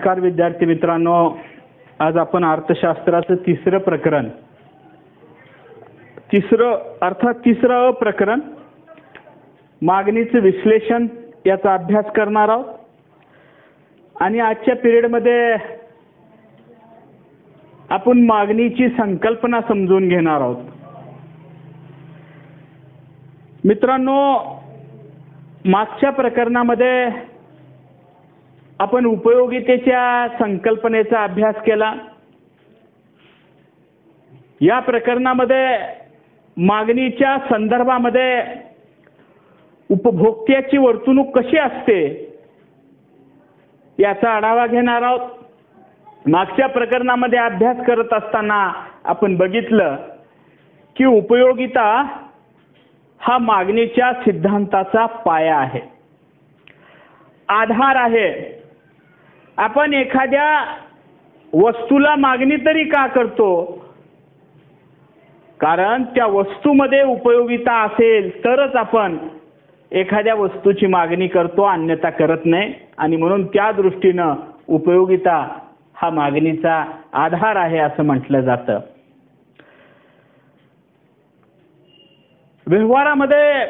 नमस्कार विद्यार्थी मित्रांनो, आज आपण अर्थशास्त्राचं तिसरं प्रकरण मागणीचं विश्लेषण याचा अभ्यास करणार आहोत. आणि आजच्या पिरियडमध्ये आपण मागणीची संकल्पना समजून घेणार आहोत. मित्रांनो, मागच्या प्रकरणामध्ये आपण उपयोगितेच्या संकल्पनेचा अभ्यास केला. या प्रकरणामध्ये मागणीच्या संदर्भामध्ये उपभोक्त्याची वर्तणूक कशी असते याचा आढावा घेणार आहोत. मागच्या प्रकरणामध्ये अभ्यास करत असताना आपण बघितलं की उपयोगिता हा मागणीच्या सिद्धांताचा पाया आहे, आधार आहे. आपण एखाद्या वस्तूला मागणी तरी का करतो? कारण त्या वस्तूमध्ये उपयोगिता असेल तरच आपण एखाद्या वस्तूची मागणी करतो, अन्यथा करत नाही. आणि म्हणून त्या दृष्टीनं उपयोगिता हा मागणीचा आधार आहे असं म्हटलं जातं. व्यवहारामध्ये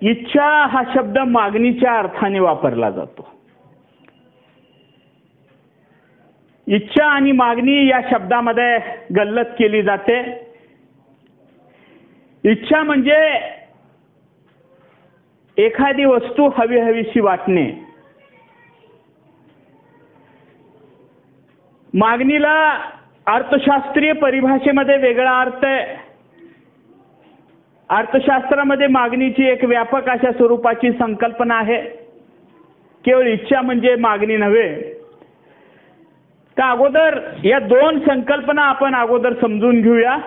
इच्छा हा शब्द मागणीच्या अर्थाने वापरला जातो. इच्छा आणि मागणी या शब्दामध्ये गल्लत केली जाते. इच्छा म्हणजे एखादी वस्तू हवीशी वाटणे. मागणीला अर्थशास्त्रीय परिभाषेमध्ये वेगळा अर्थ आहे. अर्थशास्त्रामध्ये मागणीची एक व्यापक अशा स्वरूपाची संकल्पना आहे. केवळ इच्छा म्हणजे मागणी नव्हे. तर अगोदर या दोन संकल्पना आपण अगोदर समजून घेऊया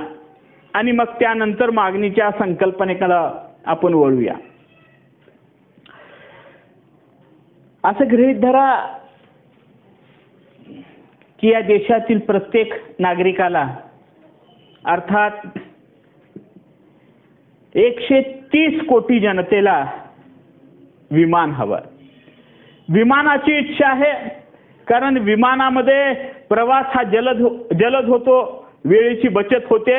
आणि मग त्यानंतर मागणीच्या संकल्पनेकडे आपण वळूया. असं गृहीत धरा की या देशातील प्रत्येक नागरिकाला, अर्थात 130 कोटी जनतेला विमान हवं. विमानाची इच्छा आहे कारण विमानामध्ये प्रवास हा जलद होतो, वेळेची बचत होते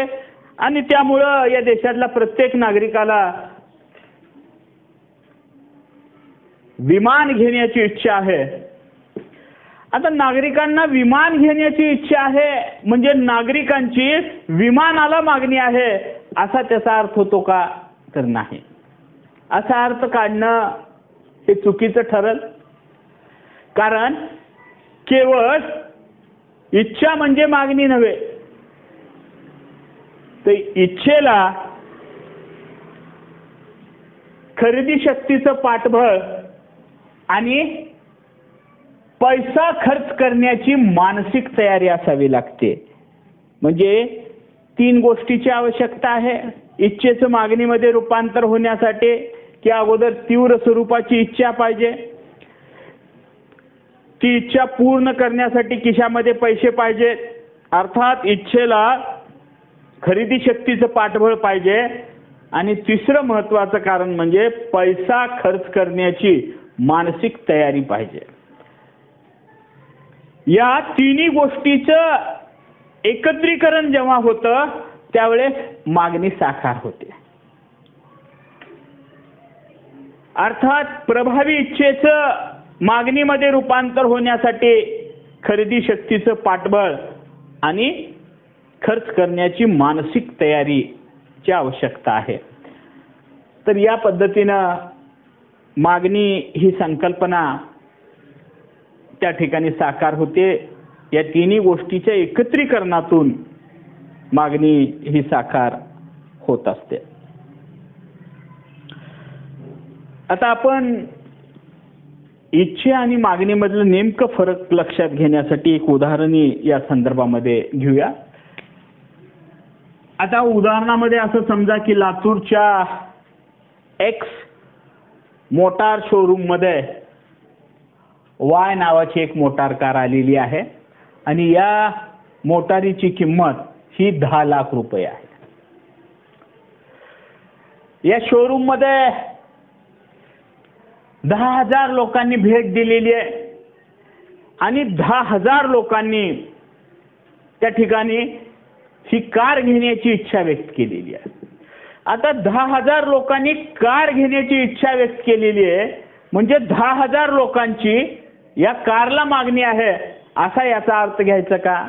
आणि त्यामुळं या देशातल्या प्रत्येक नागरिकाला विमान घेण्याची इच्छा आहे. आता नागरिकांना विमान घेण्याची इच्छा आहे म्हणजे नागरिकांची विमानाला मागणी आहे असा त्याचा अर्थ होतो का? तर नाही. असा अर्थ काढणं हे चुकीचं ठरेल. कारण केवळ इच्छा म्हणजे मागणी नव्हे, तर इच्छेला खरेदी शक्तीचं पाठबळ आणि पैसा खर्च करण्याची मानसिक तयारी असावी लागते. म्हणजे 3 गोष्टीची आवश्यकता आहे इच्छेचं मागणीमध्ये रूपांतर होण्यासाठी. की अगोदर तीव्र स्वरूपाची इच्छा पाहिजे, ती इच्छा पूर्ण करण्यासाठी खिशामध्ये पैसे पाहिजे, अर्थात इच्छेला खरेदी शक्तीचं पाठबळ पाहिजे. आणि तिसरं महत्त्वाचं कारण म्हणजे पैसा खर्च करण्याची मानसिक तयारी पाहिजे. या तिन्ही गोष्टीचं एकत्रीकरण जेव्हा होतं त्यावेळेस मागणी साकार होते. अर्थात प्रभावी इच्छेचं मागणीमध्ये रूपांतर होण्यासाठी खरेदी शक्तीचं पाठबळ आणि खर्च करण्याची मानसिक तयारीची आवश्यकता आहे. तर या पद्धतीनं मागणी ही संकल्पना त्या ठिकाणी साकार होते. या तिन्ही गोष्टीच्या एकत्रीकरणातून मागणी ही साकार होत असते. आता आपण इच्छे आणि मागणीमधलं नेमकं फरक लक्षात घेण्यासाठी एक उदाहरणी या संदर्भामध्ये घेऊया. आता उदाहरणामध्ये असं समजा की लातूरच्या एक्स मोटार शोरूम मध्ये वाय नावाची एक मोटार कार आलेली आहे आणि या मोटारीची किंमत ही 10 लाख रुपये आहे. या शोरूम मध्ये 10,000 लोकांनी भेट दिलेली आहे. आणि 10,000 लोकांनी त्या ठिकाणी ही कार घेण्याची इच्छा व्यक्त केलेली आहे. आता 10,000 लोकांनी कार घेण्याची इच्छा व्यक्त केलेली आहे म्हणजे 10,000 लोकांची या कारला मागणी आहे असा याचा अर्थ घ्यायचा का?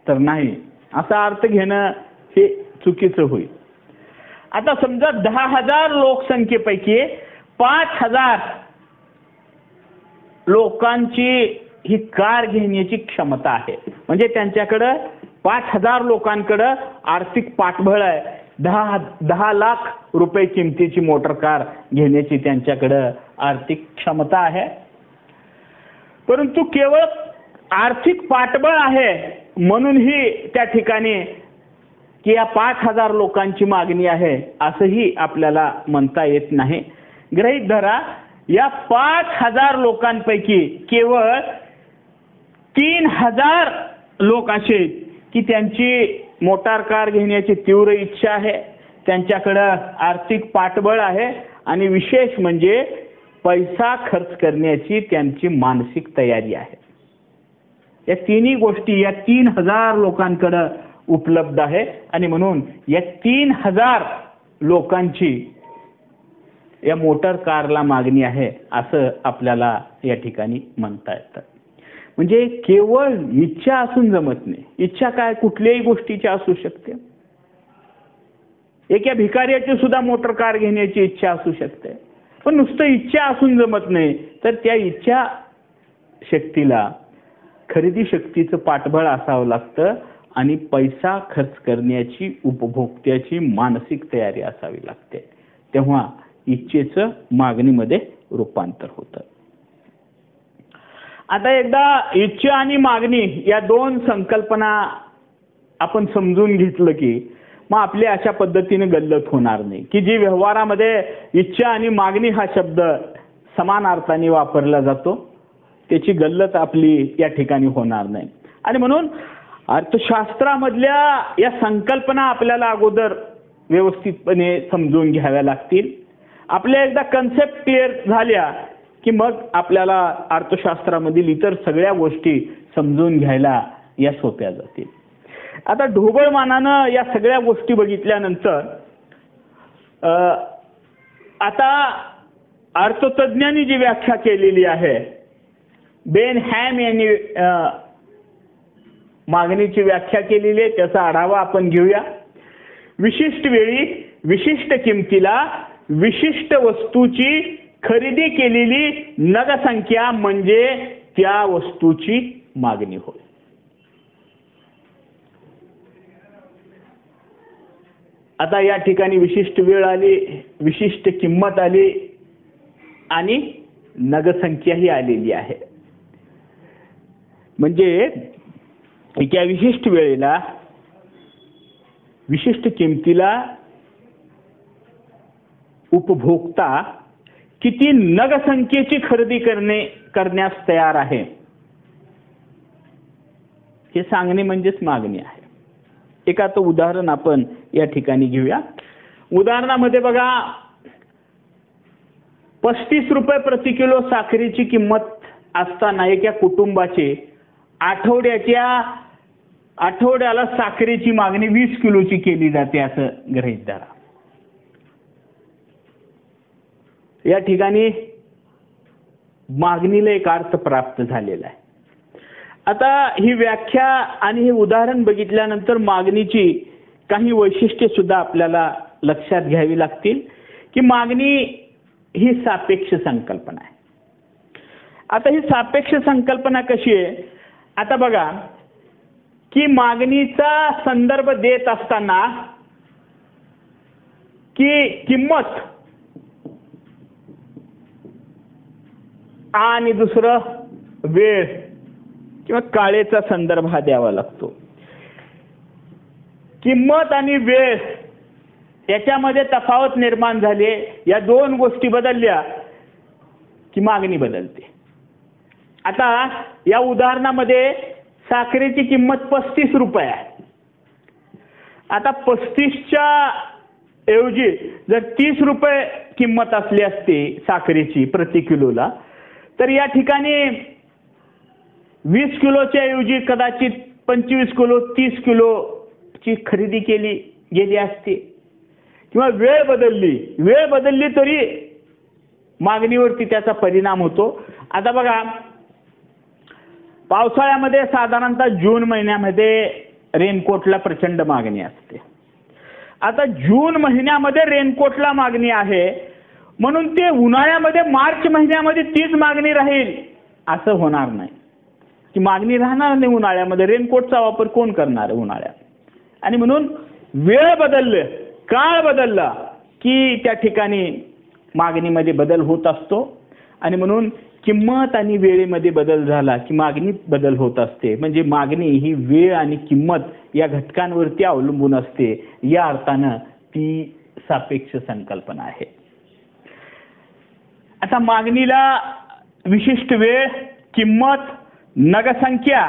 तर नाही, असा अर्थ घेणं हे चुकीचं होईल. आता समजा 10,000 लोकसंख्येपैकी 5,000 लोकांची ही कार घेण्याची क्षमता आहे. म्हणजे त्यांच्याकडे 5,000 लोकांकडे आर्थिक पाठबळ आहे. 10 लाख रुपये किमतीची मोटर कार घेण्याची त्यांच्याकडे आर्थिक क्षमता आहे. परंतु केवळ आर्थिक पाठबळ आहे म्हणूनही त्या ठिकाणी की या 5,000 लोकांची मागणी आहे असंही आपल्याला म्हणता येत नाही. गृहीत धरा या 5,000 लोकांपैकी केवळ 3,000 लोक असे की त्यांची मोटार कार घेण्याची तीव्र इच्छा आहे, त्यांच्याकडं आर्थिक पाठबळ आहे आणि विशेष म्हणजे पैसा खर्च करण्याची त्यांची मानसिक तयारी आहे. या तिन्ही गोष्टी या 3,000 लोकांकडे उपलब्ध आहे आणि म्हणून या 3,000 लोकांची या मोटर कारला मागणी आहे असं आपल्याला या ठिकाणी म्हणता येतं. म्हणजे केवळ इच्छा असून जमत नाही. इच्छा काय कुठल्याही गोष्टीची असू शकते. एका भिकाऱ्याची सुद्धा मोटर कार घेण्याची इच्छा असू शकते. पण नुसतं इच्छा असून जमत नाही तर त्या इच्छा शक्तीला खरेदी शक्तीचं पाठबळ असावं लागतं आणि पैसा खर्च करण्याची उपभोक्त्याची मानसिक तयारी असावी लागते. तेव्हा इच्छेचं मागणीमध्ये रूपांतर होतं. आता एकदा इच्छा आणि मागणी या दोन संकल्पना आपण समजून घेतलं की मग आपली अशा पद्धतीने गल्लत होणार नाही की जी व्यवहारामध्ये इच्छा आणि मागणी हा शब्द समान अर्थाने वापरला जातो त्याची गल्लत आपली या ठिकाणी होणार नाही. आणि म्हणून अर्थशास्त्रामधल्या या संकल्पना आपल्याला अगोदर व्यवस्थितपणे समजून घ्याव्या लागतील. आपल्या एकदा कन्सेप्ट क्लिअर झाल्या की मग आपल्याला अर्थशास्त्रामधील इतर सगळ्या गोष्टी समजून घ्यायला या सोप्या जातील. आता ढोबळमानानं या सगळ्या गोष्टी बघितल्यानंतर आता अर्थतज्ञांनी जी व्याख्या केलेली आहे, बेन हॅम यांनी मागणीची व्याख्या केलेली आहे, त्याचा आढावा आपण घेऊया. विशिष्ट वेळी विशिष्ट किमतीला विशिष्ट वस्तूची खरेदी केलेली नगसंख्या म्हणजे त्या वस्तूची मागणी होय. आता या ठिकाणी विशिष्ट वेळ आली, विशिष्ट किंमत आली आणि नगसंख्याही आलेली आहे. म्हणजे एका विशिष्ट वेळेला विशिष्ट किमतीला उपभोक्ता किती नगसंख्येची खरेदी करण्यास तयार आहे हे सांगणे म्हणजेच मागणी आहे. एक आता उदाहरण आपण या ठिकाणी घेऊया. उदाहरणामध्ये बघा 35 रुपये प्रति किलो साखरेची किंमत असताना एका कुटुंबाचे आठवड्याला साखरेची मागणी 20 किलोची केली जाते असं गृहीत धरा. या ठिकाणी मागणीला एक अर्थ प्राप्त झालेला आहे. आता ही व्याख्या आणि हे उदाहरण बघितल्यानंतर मागणीची काही वैशिष्ट्ये सुद्धा आपल्याला लक्षात घ्यावी लागतील की मागणी ही सापेक्ष संकल्पना आहे. आता ही सापेक्ष संकल्पना कशी आहे? आता बघा की मागणीचा संदर्भ देत असताना की किंमत आणि दुसरं वेळ किंवा काळेचा संदर्भ हा द्यावा लागतो. किंमत आणि वेळ याच्यामध्ये तफावत निर्माण झाली, या दोन गोष्टी बदलल्या की मागणी बदलते. आता या उदाहरणामध्ये साखरेची किंमत 35 रुपये आहे. आता 35च्या ऐवजी जर 30 रुपये किंमत असली असती साखरेची प्रति किलोला तर या ठिकाणी 20 किलोच्या ऐवजी कदाचित 25 किलो 30 किलोची खरेदी केली गेली असती, किंवा वेळ बदलली तरी मागणीवरती त्याचा परिणाम होतो. आता बघा, पावसाळ्यामध्ये साधारणतः जून महिन्यामध्ये रेनकोटला प्रचंड मागणी असते. आता जून महिन्यामध्ये रेनकोटला मागणी आहे म्हणून ते उन्हाळ्यामध्ये मार्च महिन्यामध्ये तीच मागणी राहील असं होणार नाही. की मागणी राहणार नाही उन्हाळ्यामध्ये, रेनकोटचा वापर कोण करणार आहे उन्हाळ्यात. आणि म्हणून वेळ बदलले, काळ बदलला की त्या ठिकाणी मागणीमध्ये बदल होत असतो. आणि म्हणून किंमत आणि वेळेमध्ये बदल झाला की मागणीत बदल होत असते. म्हणजे मागणी ही वेळ आणि किंमत या घटकांवरती अवलंबून असते. या अर्थानं ती सापेक्ष संकल्पना आहे. आता मागणीला विशिष्ट वेळ, किंमत, नगसंख्या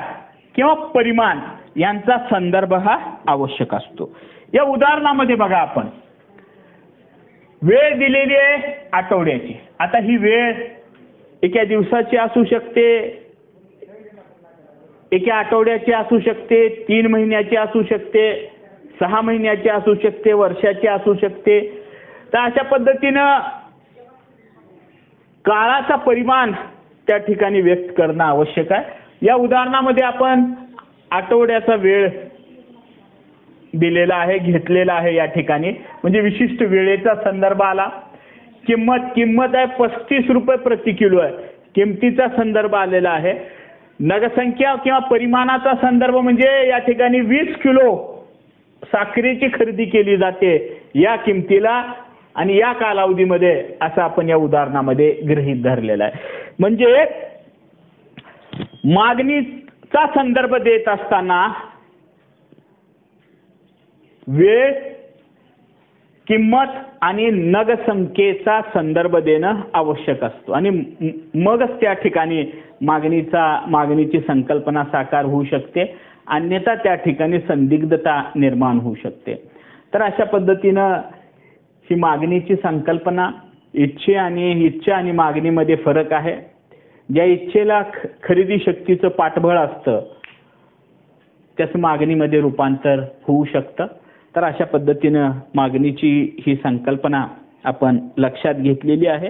किंवा परिमाण यांचा संदर्भ हा आवश्यक असतो. या उदाहरणामध्ये बघा, आपण वेळ दिलेली आहे आठवड्याची. आता ही वेळ एका दिवसाची असू शकते, एका आठवड्याची असू शकते, 3 महिन्याची असू शकते, 6 महिन्याची असू शकते, वर्षाची असू शकते. तर अशा पद्धतीनं काळाचा परिमाण त्या ठिकाणी व्यक्त करणं आवश्यक आहे. या उदाहरणामध्ये आपण आठवड्याचा वेळ दिलेला आहे, घेतलेला आहे या ठिकाणी. म्हणजे विशिष्ट वेळेचा संदर्भ आला. किंमत आहे 35 रुपये प्रति किलो आहे, किमतीचा संदर्भ आलेला आहे. नगसंख्या किंवा परिमाणाचा संदर्भ म्हणजे या ठिकाणी 20 किलो साखरेची खरेदी केली जाते या किमतीला आणि या कालावधीमध्ये, असं आपण या उदाहरणामध्ये गृहीत धरलेला आहे. म्हणजे मागणीचा संदर्भ देत असताना वेळ, किंमत आणि नगसंख्येचा संदर्भ देणं आवश्यक असतो. आणि मगच त्या ठिकाणी मागणीची संकल्पना साकार होऊ शकते. अन्यथा त्या ठिकाणी संदिग्धता निर्माण होऊ शकते. तर अशा पद्धतीनं ही मागणीची संकल्पना, इच्छा आणि मागणीमध्ये फरक आहे. ज्या इच्छेला खरेदी शक्तीचं पाठबळ असतं त्याचं मागणीमध्ये रूपांतर होऊ शकतं. तर अशा पद्धतीनं मागणीची ही संकल्पना आपण लक्षात घेतलेली आहे.